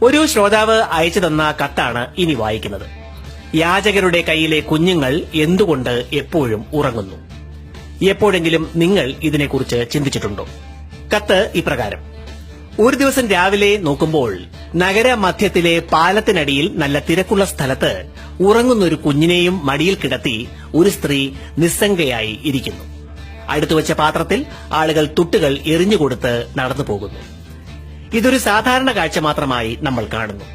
ഒരു ശ്രോതാവ് അയച്ചു തന്ന കത്താണ് ഇനി വായിക്കുന്നത്. യാചകരുടെ കയ്യിലെ കുഞ്ഞുങ്ങൾ എന്തുകൊണ്ട് എപ്പോഴും ഉറങ്ങുന്നു? എപ്പോഴെങ്കിലും നിങ്ങൾ ഇതിനെക്കുറിച്ച് ചിന്തിച്ചിട്ടുണ്ടോ? കത്ത് ഇപ്രകാരം: ഒരു ദിവസം രാവിലെ നോക്കുമ്പോൾ നഗര മധ്യത്തിലെ പാലത്തിനടിയിൽ നല്ല തിരക്കുള്ള സ്ഥലത്ത് ഉറങ്ങുന്നൊരു കുഞ്ഞിനെയും മടിയിൽ കിടത്തി ഒരു സ്ത്രീ നിസ്സംഗയായി ഇരിക്കുന്നു. അടുത്തുവച്ച പാത്രത്തിൽ ആളുകൾ തുട്ടുകൾ എറിഞ്ഞുകൊടുത്ത് നടന്നു പോകുന്നു. ഇതൊരു സാധാരണ കാഴ്ച മാത്രമായി നമ്മൾ കാണുന്നു.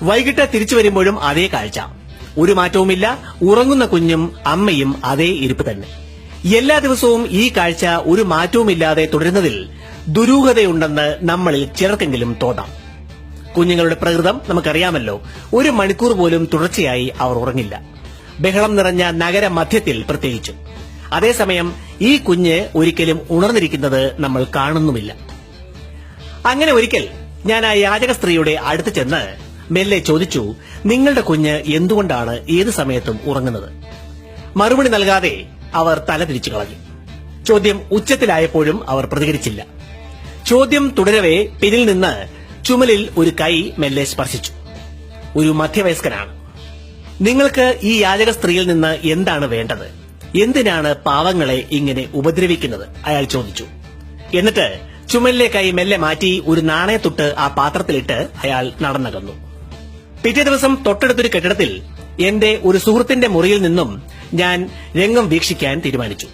വൈകിട്ട് തിരിച്ചു വരുമ്പോഴും അതേ കാഴ്ച. ഒരു മാറ്റവുമില്ല. ഉറങ്ങുന്ന കുഞ്ഞും അമ്മയും അതേ ഇരിപ്പ് തന്നെ. എല്ലാ ദിവസവും ഈ കാഴ്ച ഒരു മാറ്റവുമില്ലാതെ തുടരുന്നതിൽ ദുരൂഹതയുണ്ടെന്ന് നമ്മളിൽ ചിലർക്കെങ്കിലും തോന്നാം. കുഞ്ഞുങ്ങളുടെ പ്രകൃതം നമുക്കറിയാമല്ലോ. ഒരു മണിക്കൂർ പോലും തുടർച്ചയായി അവർ ഉറങ്ങില്ല, ബഹളം നിറഞ്ഞ നഗര മധ്യത്തിൽ പ്രത്യേകിച്ചും. അതേസമയം ഈ കുഞ്ഞ് ഒരിക്കലും ഉണർന്നിരിക്കുന്നത് നമ്മൾ കാണുന്നുമില്ല. അങ്ങനെ ഒരിക്കൽ ഞാൻ ആ യാചക സ്ത്രീയുടെ അടുത്ത് ചെന്ന് മെല്ലെ ചോദിച്ചു, നിങ്ങളുടെ കുഞ്ഞ് എന്തുകൊണ്ടാണ് ഏത് സമയത്തും ഉറങ്ങുന്നത്? മറുപടി നൽകാതെ അവർ തല തിരിച്ചു കളഞ്ഞു. ചോദ്യം ഉച്ചത്തിലായപ്പോഴും അവർ പ്രതികരിച്ചില്ല. ചോദ്യം തുടരവേ പിന്നിൽ നിന്ന് ചുമലിൽ ഒരു കൈ മെല്ലെ സ്പർശിച്ചു. ഒരു മധ്യവയസ്കനാണ്. നിങ്ങൾക്ക് ഈ യാചക സ്ത്രീയിൽ നിന്ന് എന്താണ് വേണ്ടത്? എന്തിനാണ് പാവങ്ങളെ ഇങ്ങനെ ഉപദ്രവിക്കുന്നത്? അയാൾ ചോദിച്ചു. എന്നിട്ട് ചുമലിലെ കൈ മെല്ലെ മാറ്റി ഒരു നാണയത്തുട്ട് ആ പാത്രത്തിലിട്ട് അയാൾ നടന്നകന്നു. പിറ്റേ ദിവസം തൊട്ടടുത്തൊരു കെട്ടിടത്തിൽ എന്റെ ഒരു സുഹൃത്തിന്റെ മുറിയിൽ നിന്നും ഞാൻ രംഗം വീക്ഷിക്കാൻ തീരുമാനിച്ചു.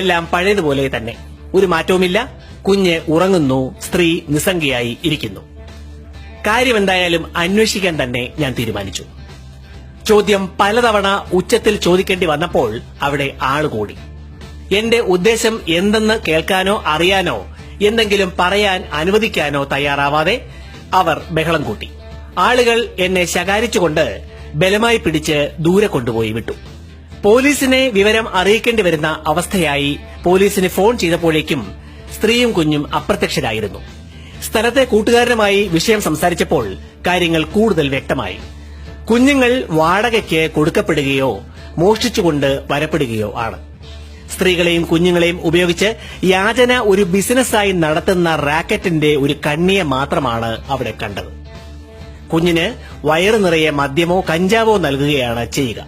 എല്ലാം പഴയതുപോലെ തന്നെ, ഒരു മാറ്റവുമില്ല. കുഞ്ഞ് ഉറങ്ങുന്നു, സ്ത്രീ നിസ്സംഗയായി ഇരിക്കുന്നു. കാര്യമെന്തായാലും അന്വേഷിക്കാൻ തന്നെ ഞാൻ തീരുമാനിച്ചു. ചോദ്യം പലതവണ ഉച്ചത്തിൽ ചോദിക്കേണ്ടി വന്നപ്പോൾ അവിടെ ആളുകൂടി. എന്റെ ഉദ്ദേശം എന്തെന്ന് കേൾക്കാനോ അറിയാനോ എന്തെങ്കിലും പറയാൻ അനുവദിക്കാനോ തയ്യാറാവാതെ അവർ ബഹളം കൂട്ടി. ആളുകൾ എന്നെ ശകാരിച്ചുകൊണ്ട് ബലമായി പിടിച്ച് ദൂരെ കൊണ്ടുപോയി വിട്ടു. പോലീസിനെ വിവരം അറിയിക്കേണ്ടി വരുന്ന അവസ്ഥയായി. പോലീസിന് ഫോൺ ചെയ്തപ്പോഴേക്കും സ്ത്രീയും കുഞ്ഞും അപ്രത്യക്ഷരായിരുന്നു. സ്ഥലത്തെ കൂട്ടുകാരനുമായി വിഷയം സംസാരിച്ചപ്പോൾ കാര്യങ്ങൾ കൂടുതൽ വ്യക്തമായി. കുഞ്ഞുങ്ങൾ വാടകയ്ക്ക് കൊടുക്കപ്പെടുകയോ മോഷ്ടിച്ചുകൊണ്ട് വരപ്പെടുകയോ ആണ്. സ്ത്രീകളെയും കുഞ്ഞുങ്ങളെയും ഉപയോഗിച്ച് യാചന ഒരു ബിസിനസ്സായി നടത്തുന്ന റാക്കറ്റിന്റെ ഒരു കണ്ണിയെ മാത്രമാണ് അവിടെ കണ്ടത്. കുഞ്ഞിന് വയറു നിറയെ മദ്യമോ കഞ്ചാവോ നൽകുകയാണ് ചെയ്യുക.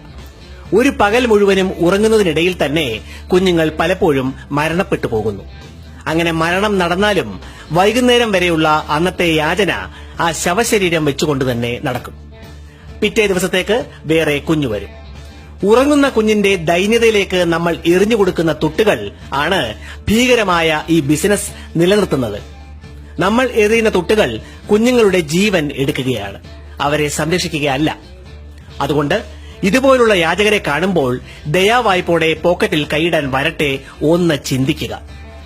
ഒരു പകൽ മുഴുവനും ഉറങ്ങുന്നതിനിടയിൽ തന്നെ കുഞ്ഞുങ്ങൾ പലപ്പോഴും മരണപ്പെട്ടു പോകുന്നു. അങ്ങനെ മരണം നടന്നാലും വൈകുന്നേരം വരെയുള്ള അന്നത്തെ യാചന ആ ശവശരീരം വെച്ചുകൊണ്ട് തന്നെ നടക്കും. പിറ്റേ ദിവസത്തേക്ക് വേറെ കുഞ്ഞു വരും. ഉറങ്ങുന്ന കുഞ്ഞിന്റെ ദൈന്യതയിലേക്ക് നമ്മൾ എറിഞ്ഞുകൊടുക്കുന്ന തുട്ടുകൾ ആണ് ഭീകരമായ ഈ ബിസിനസ് നിലനിർത്തുന്നത്. നമ്മൾ എറിയുന്ന തുട്ടുകൾ കുഞ്ഞുങ്ങളുടെ ജീവൻ എടുക്കുകയാണ്, അവരെ സംരക്ഷിക്കുകയല്ല. അതുകൊണ്ട് ഇതുപോലുള്ള യാചകരെ കാണുമ്പോൾ ദയാവായ്പോടെ പോക്കറ്റിൽ കൈയിടാൻ വരട്ടെ, ഒന്ന് ചിന്തിക്കുക.